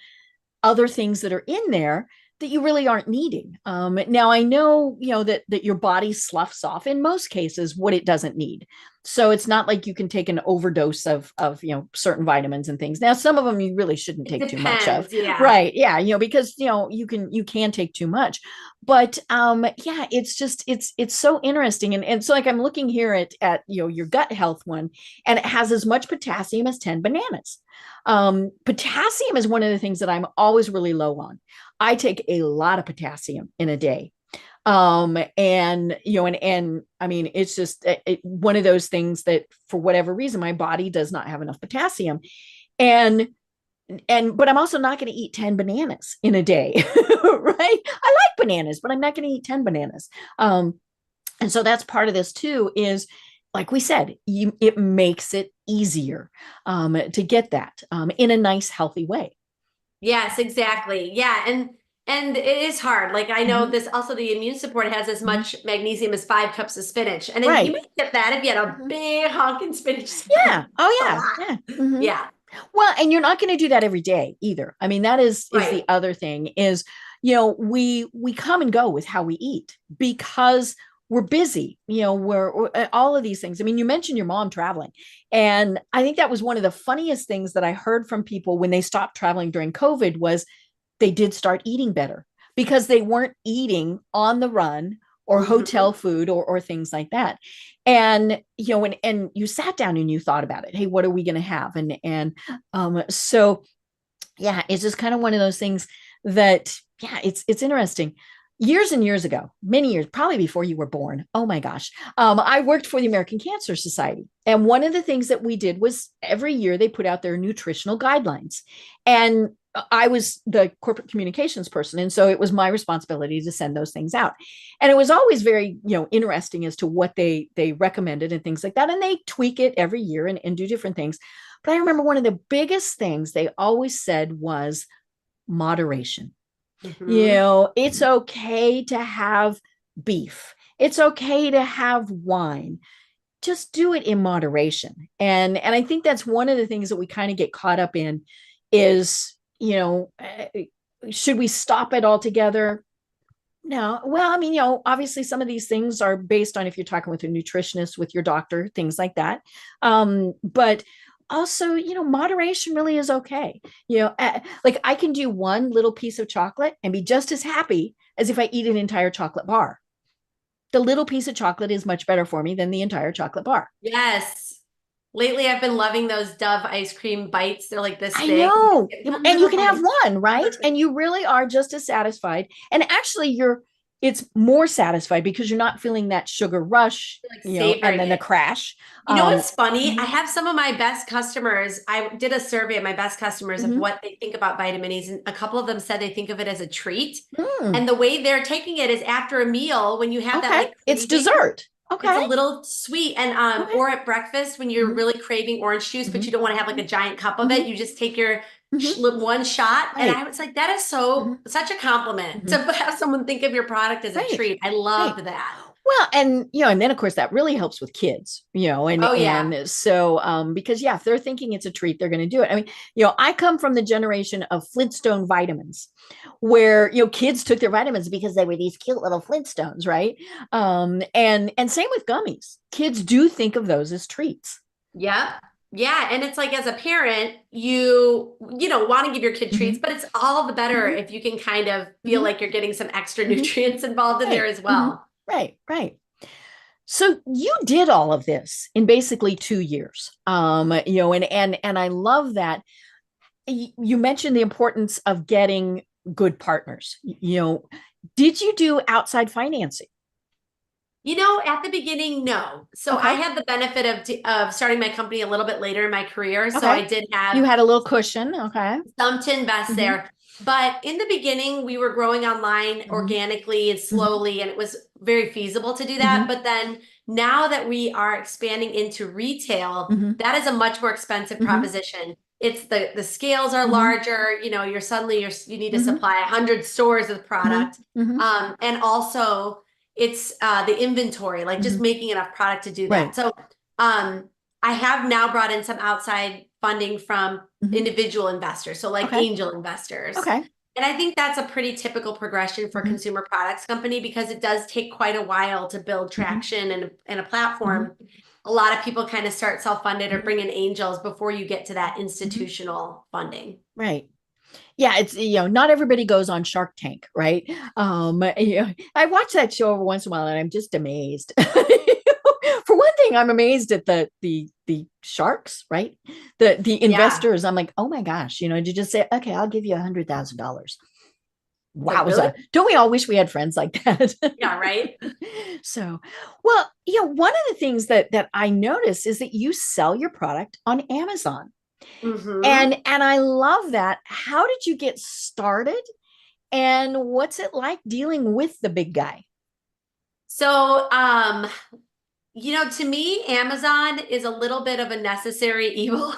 other things that are in there that you really aren't needing. Now I know, that your body sloughs off in most cases what it doesn't need. So it's not like you can take an overdose of certain vitamins and things. Now, some of them you really shouldn't take too much of. Yeah. Right. Yeah. Because, you can take too much, but it's just, it's so interesting. And so like, I'm looking here at your gut health one, and it has as much potassium as 10 bananas. Potassium is one of the things that I'm always really low on. I take a lot of potassium in a day. And I mean, it's just one of those things that for whatever reason, my body does not have enough potassium. But I'm also not going to eat 10 bananas in a day. Right. I like bananas, but I'm not going to eat 10 bananas. And so that's part of this too, is like we said, it makes it easier, to get that, in a nice, healthy way. Yes, exactly. Yeah. And it is hard. Like I know this also the immune support has as much magnesium as 5 cups of spinach. And then you might get that if you had a big honking spinach. Yeah. Oh yeah. Yeah. Yeah. Well, and you're not going to do that every day either. I mean, that is the other thing is, we come and go with how we eat because we're busy, we're all of these things. I mean, you mentioned your mom traveling, and I think that was one of the funniest things that I heard from people when they stopped traveling during COVID was they did start eating better because they weren't eating on the run or hotel food or things like that. And, and you sat down and you thought about it. Hey, what are we going to have? So yeah, it's just kind of one of those things that, it's interesting. Years and years ago, many years, probably before you were born. Oh my gosh. I worked for the American Cancer Society. And one of the things that we did was every year they put out their nutritional guidelines. And I was the corporate communications person. And so it was my responsibility to send those things out. And it was always very, interesting as to what they recommended and things like that. And they tweak it every year and do different things. But I remember one of the biggest things they always said was moderation. It's okay to have beef. It's okay to have wine. Just do it in moderation. And I think that's one of the things that we kind of get caught up in is, should we stop it altogether? No. Well, I mean, obviously some of these things are based on if you're talking with a nutritionist, with your doctor, things like that. But also, moderation really is okay. Like I can do one little piece of chocolate and be just as happy as if I eat an entire chocolate bar. The little piece of chocolate is much better for me than the entire chocolate bar. Yes. Lately, I've been loving those Dove ice cream bites. They're like this I big. know. And you can have one, right? And you really are just as satisfied. And actually, it's more satisfied because you're not feeling that sugar rush, and then the crash. You know what's funny? I have some of my best customers. I did a survey of my best customers of what they think about Vitaminis, and a couple of them said they think of it as a treat. And the way they're taking it is after a meal when you have that like it's dessert. Okay. It's a little sweet. And or at breakfast when you're really craving orange juice, but you don't want to have like a giant cup of it. You just take your one shot. And I was like, that is such a compliment to have someone think of your product as a treat. I love that. Well, and then of course that really helps with kids, and so because if they're thinking it's a treat, they're going to do it. I mean, I come from the generation of Flintstone vitamins, where kids took their vitamins because they were these cute little Flintstones, right? And same with gummies. Kids do think of those as treats. Yeah. Yeah. And it's like, as a parent, you want to give your kid treats, but it's all the better if you can kind of feel like you're getting some extra nutrients involved in there as well. Right. So you did all of this in basically 2 years. And I love that you mentioned the importance of getting good partners. Did you do outside financing? At the beginning, no. So I had the benefit of starting my company a little bit later in my career. So I did have— You had a little cushion. Okay. Some to invest there. But in the beginning, we were growing online organically and slowly, and it was very feasible to do that. But then now that we are expanding into retail, that is a much more expensive proposition. It's the scales are larger, you need to supply 100 stores of product. And also it's the inventory, like just making enough product to do that. So I have now brought in some outside funding from individual investors. So like angel investors. Okay. And I think that's a pretty typical progression for a consumer products company, because it does take quite a while to build traction and a platform. A lot of people kind of start self-funded or bring in angels before you get to that institutional funding. Right. Yeah, it's not everybody goes on Shark Tank, right? I watch that show every once in a while, and I'm just amazed. For one thing, I'm amazed at the sharks, right? The investors. I'm like, oh my gosh, to just say, okay, I'll give you $100,000. Wow, really? Don't we all wish we had friends like that? Yeah, right. So, well, one of the things that I noticed is that you sell your product on Amazon. And I love that. How did you get started? And what's it like dealing with the big guy? So, to me, Amazon is a little bit of a necessary evil.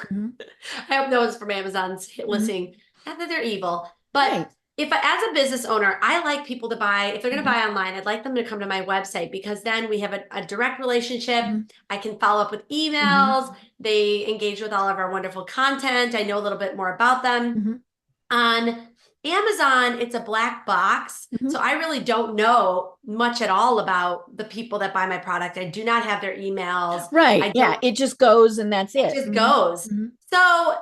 I hope no one's from Amazon's listening. Not that they're evil, but as a business owner, I like people to buy. If they're going to buy online, I'd like them to come to my website, because then we have a direct relationship. I can follow up with emails. They engage with all of our wonderful content. I know a little bit more about them. On Amazon, it's a black box. So I really don't know much at all about the people that buy my product. I do not have their emails. Right. Yeah. It just goes and that's it. It just goes. So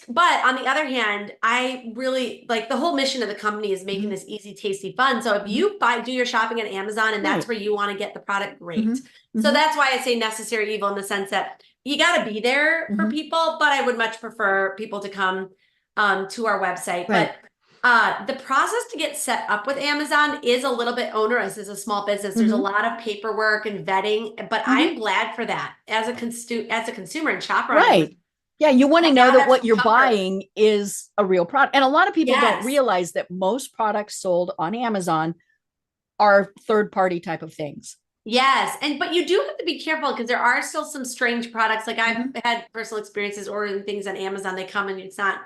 but on the other hand, I really like the whole mission of the company is making this easy, tasty, fun. So if you do your shopping on Amazon and that's where you want to get the product, great. So that's why I say necessary evil, in the sense that you got to be there for people, but I would much prefer people to come to our website. Right. But the process to get set up with Amazon is a little bit onerous as a small business. There's a lot of paperwork and vetting, but I'm glad for that as a consumer and shopper. Right. Yeah, you want to know that That's what you're comfort. buying is a real product. And a lot of people don't Yes. realize that most products sold on Amazon are third-party type of things. Yes. But you do have to be careful because there are still some strange products. Like I've had personal experiences ordering things on Amazon. They come and it's not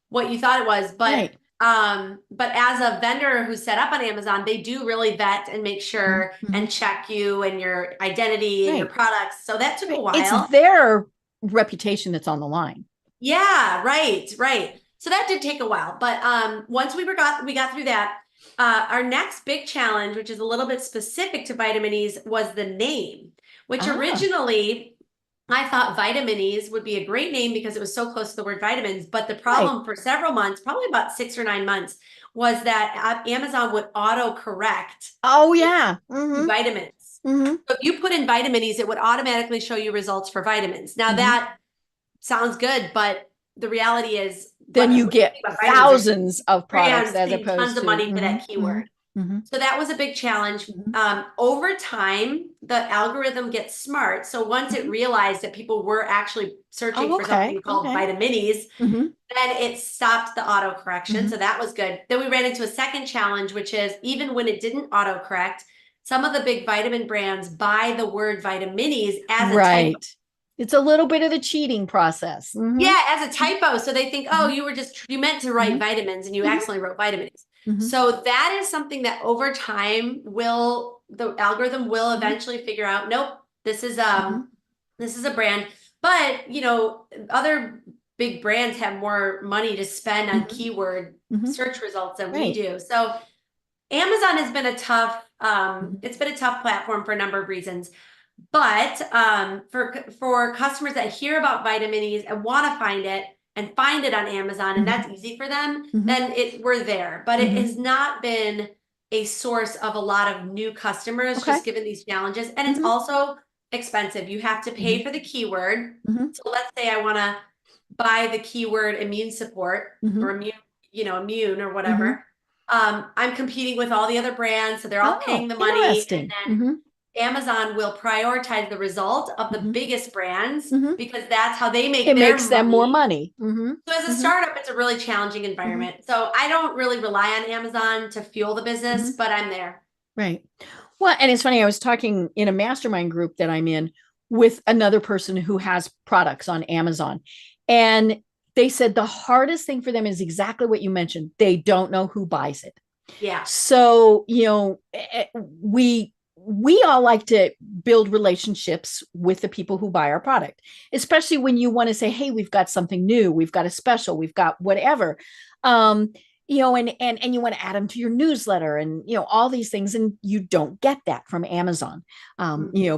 what you thought it was. But but as a vendor who's set up on Amazon, they do really vet and make sure and check you and your identity and your products. So that took a while. It's their reputation that's on the line. Yeah, right. So that did take a while. But once we got through that, our next big challenge, which is a little bit specific to Vitaminis, was the name, which originally I thought Vitaminis would be a great name because it was so close to the word vitamins. But the problem for several months, probably about 6 or 9 months, was that Amazon would auto-correct. Vitamins. So if you put in Vitaminis, it would automatically show you results for vitamins. Now that sounds good, but the reality is then you get thousands of products as opposed tons of money for that keyword. So that was a big challenge. Over time, the algorithm gets smart. So once it realized that people were actually searching for something called Vitaminis, then it stopped the autocorrection. So that was good. Then we ran into a second challenge, which is even when it didn't autocorrect, some of the big vitamin brands buy the word Vitaminis as a typo. It's a little bit of the cheating process. Yeah, as a typo. So they think, oh, you meant to write vitamins and you accidentally wrote vitamins. So that is something that over time the algorithm will eventually figure out, nope, this is a brand. But other big brands have more money to spend on keyword search results than we do. So Amazon has been a tough, it's been a tough platform for a number of reasons. But for customers that hear about Vitaminis and want to find it on Amazon, and that's easy for them, then we're there. But it has not been a source of a lot of new customers, just given these challenges. And it's also expensive. You have to pay for the keyword. So let's say I want to buy the keyword immune support or immune or whatever. I'm competing with all the other brands, so they're all paying the money. And then Amazon will prioritize the result of the biggest brands because that's how they make their money. Them more money. So as a startup, it's a really challenging environment. So I don't really rely on Amazon to fuel the business, but I'm there. Right. Well, and it's funny, I was talking in a mastermind group that I'm in with another person who has products on Amazon. And they said the hardest thing for them is exactly what you mentioned. They don't know who buys it. Yeah. So, we all like to build relationships with the people who buy our product, especially when you want to say, hey, we've got something new, we've got a special, we've got whatever, and you want to add them to your newsletter and, all these things. And you don't get that from Amazon,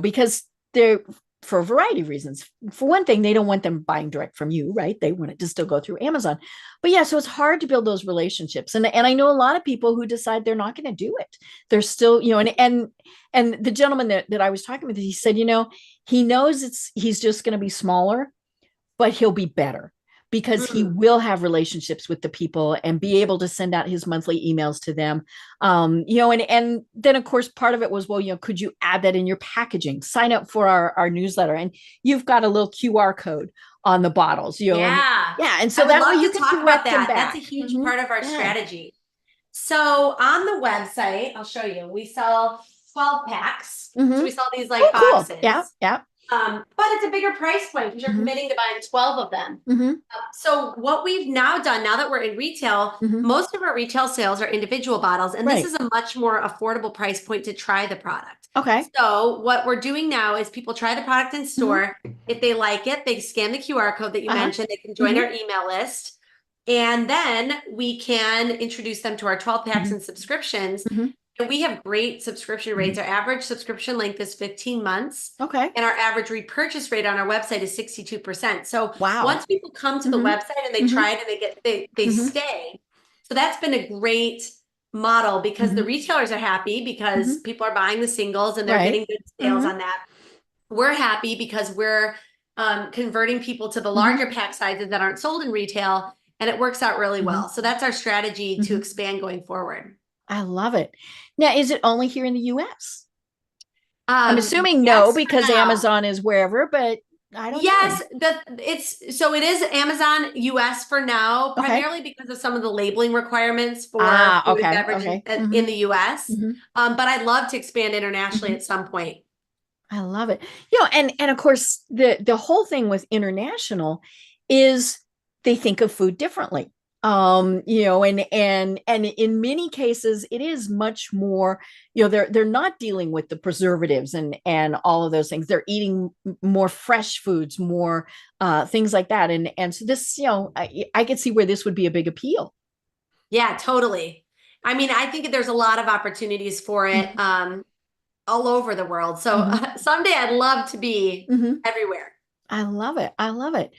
because they're, for a variety of reasons. For one thing, they don't want them buying direct from you, right? They want it to still go through Amazon. But yeah, so it's hard to build those relationships. And I know a lot of people who decide they're not going to do it. They're still, and the gentleman that I was talking with, he said, he knows he's just going to be smaller, but he'll be better because he will have relationships with the people and be able to send out his monthly emails to them. And then of course, part of it was, well, could you add that in your packaging, sign up for our newsletter, and you've got a little QR code on the bottles, and so that way you can talk about that. That's a huge part of our strategy. So on the website, I'll show you, we sell 12 packs. So we sell these boxes. Cool. Yeah. But it's a bigger price point because you're committing to buying 12 of them. So what we've now done, now that we're in retail, most of our retail sales are individual bottles. And this is a much more affordable price point to try the product. Okay. So what we're doing now is people try the product in store. If they like it, they scan the QR code that you mentioned. They can join our email list. And then we can introduce them to our 12 packs and subscriptions. And we have great subscription rates. Our average subscription length is 15 months. Okay. And our average repurchase rate on our website is 62%. So once people come to the website and they try it and they stay. So that's been a great model because the retailers are happy because people are buying the singles and they're getting good sales on that. We're happy because we're converting people to the larger pack sizes that aren't sold in retail, and it works out really well. So that's our strategy to expand going forward. I love it. Now, is it only here in the US? I'm assuming no, because Amazon is wherever, but I don't Yes, know. it is Amazon US for now, Okay. primarily because of some of the labeling requirements for Ah, food and okay. beverage Okay. in the US. Hmm. But I'd love to expand internationally Hmm. at some point. I love it. And of course the whole thing with international is they think of food differently. And in many cases it is much more, they're not dealing with the preservatives and all of those things. They're eating more fresh foods, more things like that. And so this, I could see where this would be a big appeal. Yeah, totally. I mean, I think there's a lot of opportunities for it Mhm. all over the world. So Mhm. someday I'd love to be Mhm. everywhere. I love it. I love it.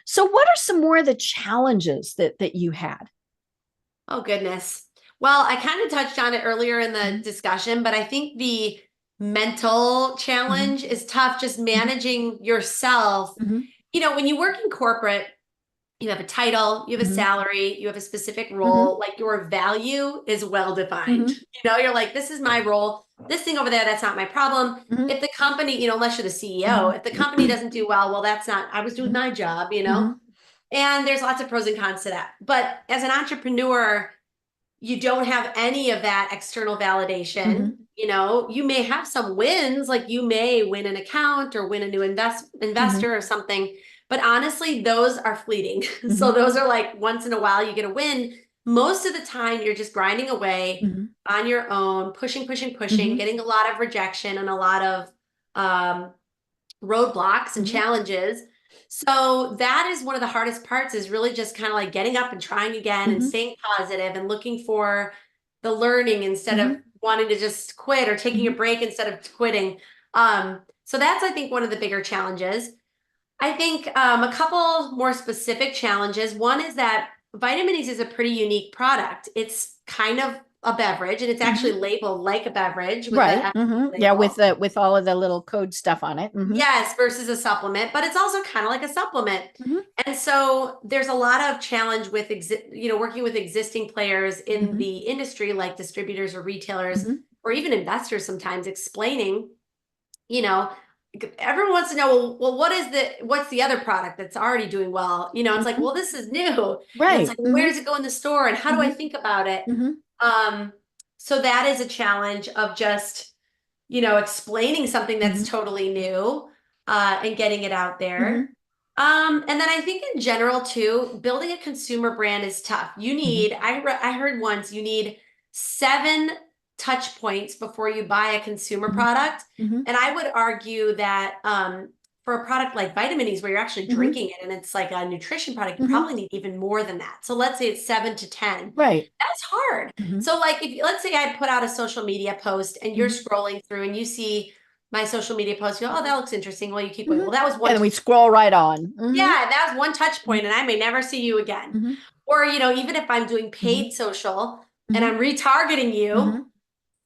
So what are some more of the challenges that you had? Oh, goodness. Well, I kind of touched on it earlier in the Mhm. discussion, but I think the mental Mhm. challenge is tough, just Mhm. managing yourself. Mhm. When you work in corporate, you have a title, you have a Mhm. salary, you have a specific Mhm. role, like your value is well defined. Mhm. You're like, this is my role. This thing over there, that's not my problem. Mhm. If the company, unless you're the CEO, Mhm. if the company doesn't do well, that's not, I was doing Mhm. my job. Mhm. And there's lots of pros and cons to that. But as an entrepreneur, you don't have any of that external validation. Mhm. You may have some wins, like you may win an account or win a new Mhm. investor or something, but honestly, those are fleeting. So Mhm. those are like once in a while you get a win. Most of the time, you're just grinding away Mhm. on your own, pushing, pushing, pushing, Mhm. getting a lot of rejection and a lot of um, roadblocks and Mhm. challenges. So that is one of the hardest parts is really just kind of like getting up and trying again and Mhm. staying positive and looking for the learning instead of Mhm. wanting to just quit or taking a Mhm. break instead of quitting. So that's, I think, one of the bigger challenges. I think a couple more specific challenges. One is that Vitamins is a pretty unique product. It's kind of a beverage and it's actually Mhm. labeled like a beverage with Right. a Yeah, label. with all of the little code stuff on it. Yes, versus a supplement, but it's also kind of like a supplement. Mhm. And so there's a lot of challenge with working with existing players in Mhm. the industry like distributors or retailers Mhm. or even investors sometimes explaining, you know, everyone wants to know, well, what's the other product that's already doing well? It's like, Mhm. well, this is new. And it's Right. like, well, where Mhm. does it go in the store and how do I Mhm. think about it? Mhm. Um, so that is a challenge of just explaining something that's Mhm. totally new and getting it out there. Mhm. And then I think in general too, building a consumer brand is tough. Mhm. I heard once you need 7 touch points before you buy a consumer Mhm. product. Mhm. And I would argue that for a product like Vitaminis, where you're actually Mhm. drinking it and it's like a nutrition product, you Mhm. probably need even more than that. So let's say it's 7 to 10. Right. That's hard. Mhm. So like if let's say I put out a social media post and you're Mhm. scrolling through and you see my social media post, you go, oh, that looks interesting. Well, you keep going. Mhm. Well, that was one. And then we scroll right on. Mhm. Yeah, that was one touch point, Mhm. and I may never see you again. Mhm. Or, even if I'm doing Mhm. paid social and Mhm. I'm retargeting you, Mhm.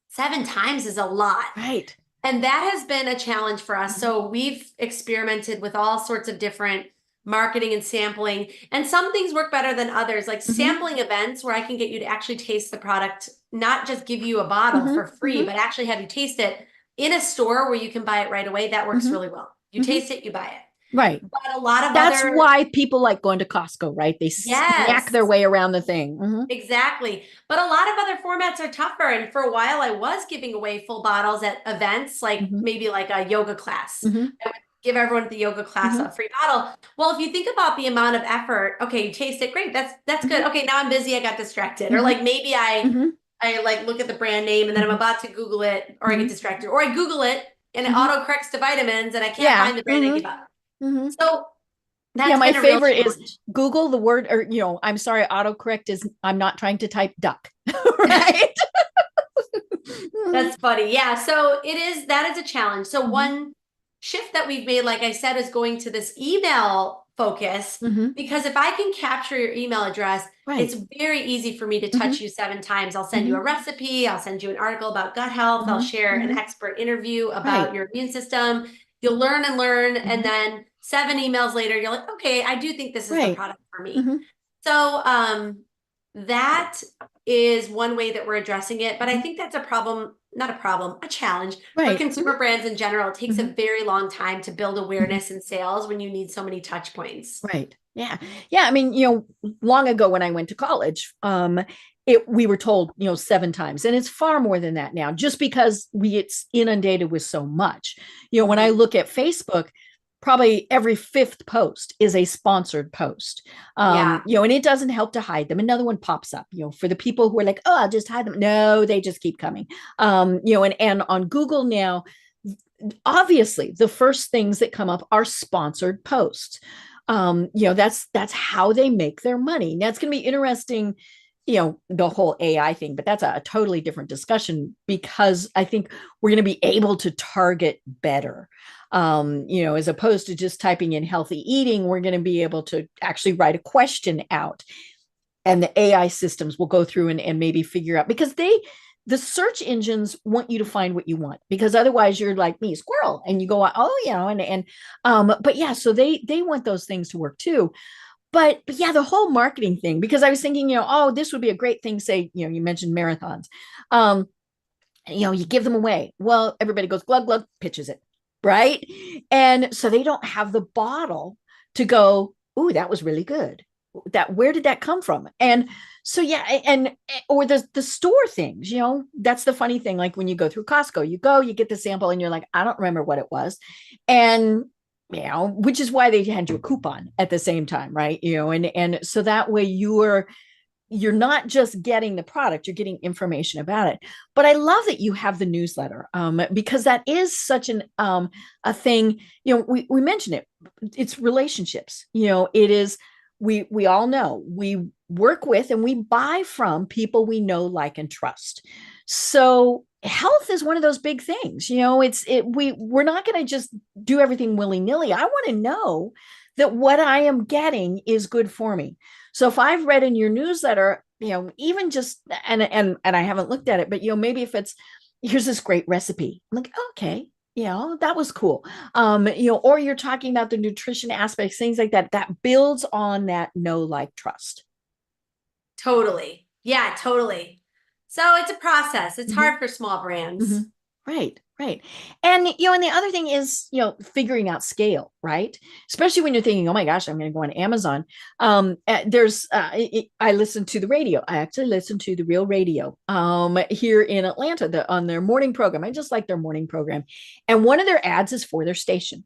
7 times is a lot. Right. And that has been a challenge for us. Mhm. So we've experimented with all sorts of different marketing and sampling. And some things work better than others, like Mhm. sampling events where I can get you to actually taste the product, not just give you a bottle Mhm. for free, Mhm. but actually have you taste it in a store where you can buy it right away. That works Mhm. really well. You Mhm. taste it, you buy it. Right. But a lot of That's other, why people like going to Costco, right? They snack their yes. way around the thing. Mhm. Exactly. But a lot of other formats are tougher. And for a while, I was giving away full bottles at events, like Mhm. maybe like a yoga class. Mhm. I would give everyone at the yoga class a Mhm. free bottle. Well, if you think about the amount of effort, okay, you taste it, great. That's good. Mhm. Okay, now I'm busy. I got distracted. Or Mhm. like maybe I Mhm. I like look at the brand name and then I'm Mhm. about to Google it or I get Mhm. distracted. Or I Google it and it Mhm. auto corrects to vitamins and I can't Yeah. find the brand I Mhm. give up. Mhm. So Yeah, that's my been a real favorite is challenge. Google the word, or I'm sorry, autocorrect is I'm not trying to type duck, right? That's funny. Yeah. So that is a challenge. So Mhm. one shift that we've made, like I said, is going to this email focus Mhm. because if I can capture your email address, it's Right. very easy for me to touch Mhm. you 7 times. I'll send you a Mhm. recipe. I'll send you an article about gut health. I'll Mhm. share an Mhm. expert interview about Right. your immune system. You'll learn and learn. And Mhm. then 7 emails later, you're like, okay, I do think this is the Right. product for me. Mhm. So that is one way that we're addressing it. But I Mhm. think that's a problem not a problem, a challenge for Right. consumer brands in general. It takes a Mhm. very long time to build awareness and sales when you need so many touch points. Right. Yeah. Yeah. I mean, long ago when I went to college, we were told, 7 times, and it's far more than that now, just because it's inundated with so much. When I look at Facebook, probably every fifth post is a sponsored post. Yeah. And it doesn't help to hide them. Another one pops up, for the people who are like, oh, I'll just hide them. No, they just keep coming. And on Google now, obviously the first things that come up are sponsored posts. That's how they make their money. Now it's going to be interesting, the whole AI thing, but that's a totally different discussion, because I think we're going to be able to target better. As opposed to just typing in healthy eating, we're going to be able to actually write a question out, and the AI systems will go through and maybe figure out, because the search engines want you to find what you want, because otherwise you're like me, squirrel, and you go, oh, but yeah, so they want those things to work too. But yeah, the whole marketing thing, because I was thinking, oh, this would be a great thing. Say, you mentioned marathons. You give them away. Well, everybody goes glug glug, pitches it, right? And so they don't have the bottle to go, ooh, that was really good. Where did that come from? And so yeah, and or the store things, that's the funny thing. Like when you go through Costco, you get the sample, and you're like, I don't remember what it was. And which is why they hand you a coupon at the same time, right? And so that way you're not just getting the product, you're getting information about it. But I love that you have the newsletter, because that is such a thing. We mentioned it. It's relationships. It is. We all know we work with and we buy from people we know, like, and trust. So health is one of those big things. We're not going to just do everything willy-nilly. I want to know that what I am getting is good for me. So if I've read in your newsletter, even just, and I haven't looked at it, but maybe if it's, here's this great recipe, I'm like, okay, that was cool. Or you're talking about the nutrition aspects, things like that, that builds on that know, like, trust. Totally. Yeah, totally. So it's a process. It's hard for small brands. Mm-hmm. Right. And, and the other thing is, figuring out scale, right? Especially when you're thinking, oh my gosh, I'm going to go on Amazon. I listen to the radio. I actually listen to the Real Radio here in Atlanta, on their morning program. I just like their morning program. And one of their ads is for their station.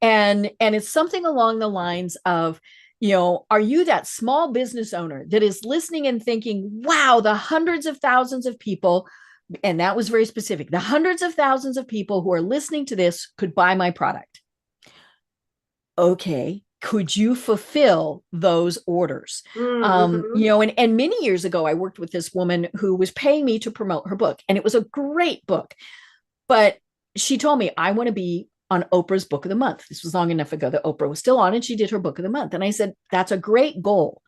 And it's something along the lines of, are you that small business owner that is listening and thinking, wow, the hundreds of thousands of people, and that was very specific, the hundreds of thousands of people who are listening to this could buy my product. Okay, could you fulfill those orders? And many years ago, I worked with this woman who was paying me to promote her book, and it was a great book. But she told me, I want to be on Oprah's Book of the Month. This was long enough ago that Oprah was still on, and she did her Book of the Month. And I said, that's a great goal.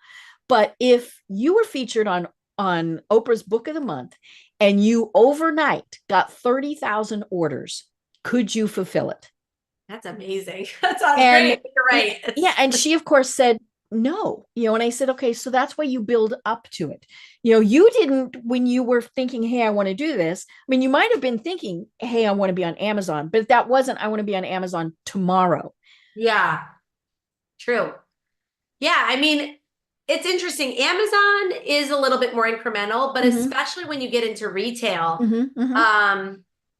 But if you were featured on Oprah's Book of the Month and you overnight got 30,000 orders, could you fulfill it? That's amazing. That sounds great. You're right. Yeah. And she, of course, said no, and I said, okay, so that's why you build up to it. You didn't, when you were thinking, hey, I want to do this. I mean, you might have been thinking, hey, I want to be on Amazon, but that wasn't, I want to be on Amazon tomorrow. Yeah, true. Yeah. I mean, it's interesting. Amazon is a little bit more incremental, but especially when you get into retail,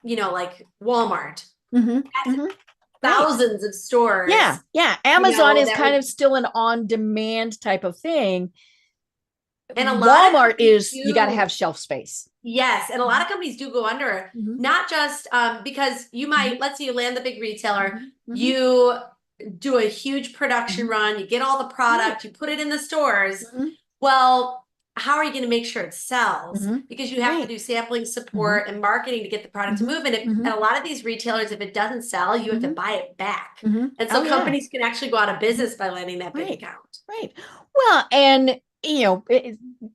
like Walmart, thousands of stores. Yeah. Amazon is kind of still an on-demand type of thing. And a lot Walmart is, you got to have shelf space. Yes. And a lot of companies do go under, not just because you might, let's say you land the big retailer, you do a huge production run, you get all the product, you put it in the stores. Well, how are you going to make sure it sells? Because you have to do sampling support and marketing to get the product to move. And a lot of these retailers, if it doesn't sell, you have to buy it back. And so companies can actually go out of business by landing that big account. Right. Well, and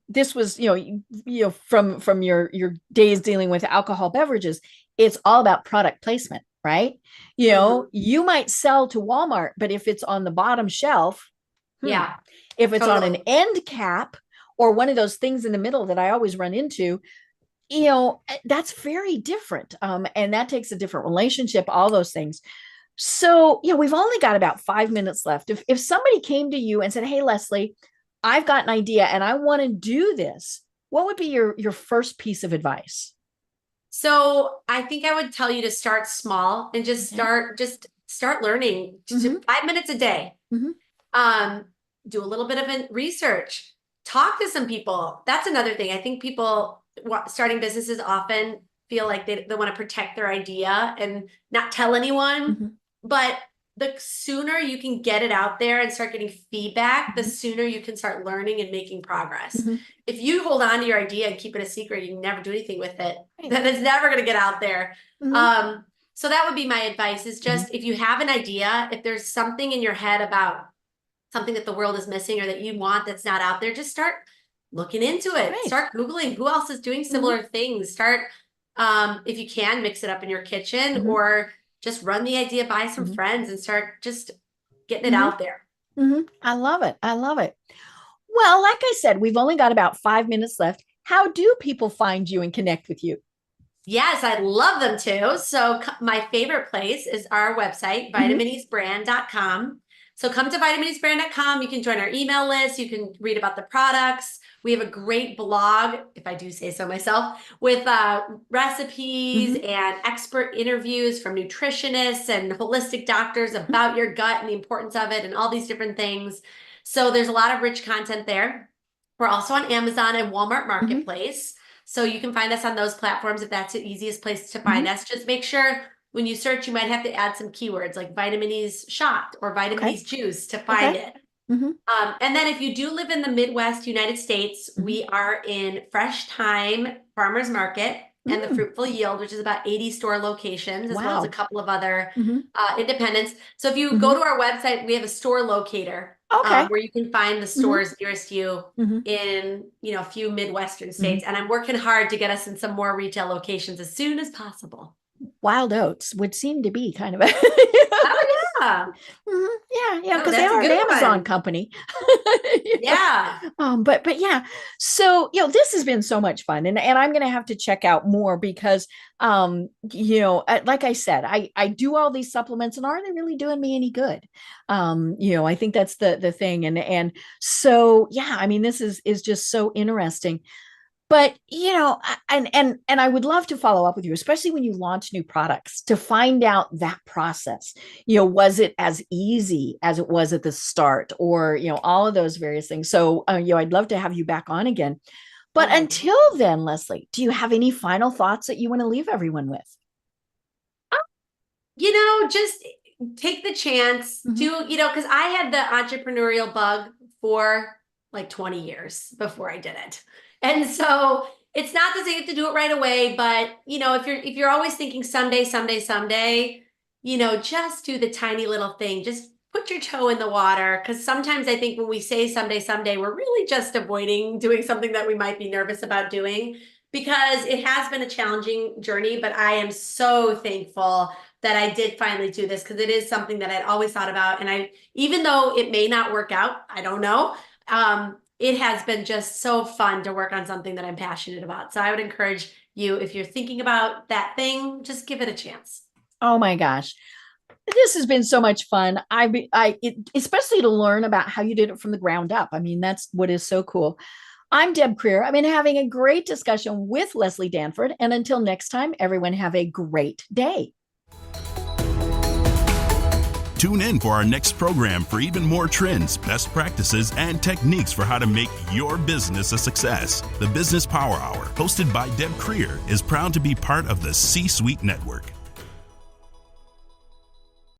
this was, from your days dealing with alcohol beverages, it's all about product placement, right? You might sell to Walmart, but if it's on the bottom shelf, if it's on an end cap or one of those things in the middle that I always run into, that's very different. And that takes a different relationship, all those things. So, we've only got about 5 minutes left. If somebody came to you and said, "Hey, Leslie, I've got an idea and I want to do this," what would be your first piece of advice? So I think I would tell you to start small and just start learning. Just 5 minutes a day. Do a little bit of research. Talk to some people. That's another thing. I think people starting businesses often feel like they want to protect their idea and not tell anyone. But the sooner you can get it out there and start getting feedback, the sooner you can start learning and making progress. If you hold on to your idea and keep it a secret, you can never do anything with it. Then it's never going to get out there. So that would be my advice, is just if you have an idea, if there's something in your head about something that the world is missing or that you want that's not out there, just start looking into it. Right. Start Googling who else is doing similar things. Start, if you can, mix it up in your kitchen or just run the idea by some friends and start just getting it out there. I love it. I love it. Well, like I said, we've only got about 5 minutes left. How do people find you and connect with you? Yes, I'd love them to. So my favorite place is our website, vitaminisbrand.com. So come to vitaminisbrand.com. You can join our email list. You can read about the products. We have a great blog, if I do say so myself, with recipes and expert interviews from nutritionists and holistic doctors about your gut and the importance of it and all these different things. So there's a lot of rich content there. We're also on Amazon and Walmart Marketplace. So you can find us on those platforms if that's the easiest place to find us. Just make sure when you search, you might have to add some keywords like Vitaminis shot or Vitaminis juice to find it. And then if you do live in the Midwest United States, we are in Fresh Time Farmers Market and the Fruitful Yield, which is about 80 store locations, as well as a couple of other independents. So if you go to our website, we have a store locator where you can find the stores nearest you in a few Midwestern states. And I'm working hard to get us in some more retail locations as soon as possible. Wild Oats would seem to be kind of a because they are an Amazon company. But yeah, so this has been so much fun, and I'm gonna have to check out more because like I said, I do all these supplements, and are they really doing me any good? I think that's the thing, and so I mean, this is just so interesting. But, and I would love to follow up with you, especially when you launch new products, to find out that process. Was it as easy as it was at the start, or, all of those various things. So, I'd love to have you back on again. But until then, Leslie, do you have any final thoughts that you want to leave everyone with? Just take the chance to, because I had the entrepreneurial bug for like 20 years before I did it. And so it's not to say you have to do it right away, but if you're always thinking someday, just do the tiny little thing. Just put your toe in the water. Because sometimes I think when we say someday, we're really just avoiding doing something that we might be nervous about doing, because it has been a challenging journey. But I am so thankful that I did finally do this, because it is something that I'd always thought about. And even though it may not work out, I don't know. It has been just so fun to work on something that I'm passionate about. So I would encourage you, if you're thinking about that thing, just give it a chance. Oh my gosh. This has been so much fun. Especially to learn about how you did it from the ground up. I mean, that's what is so cool. I'm Deb Creer. I've been having a great discussion with Leslie Danford. And until next time, everyone have a great day. Tune in for our next program for even more trends, best practices, and techniques for how to make your business a success. The Business Power Hour, hosted by Deb Creer, is proud to be part of the C-Suite Network.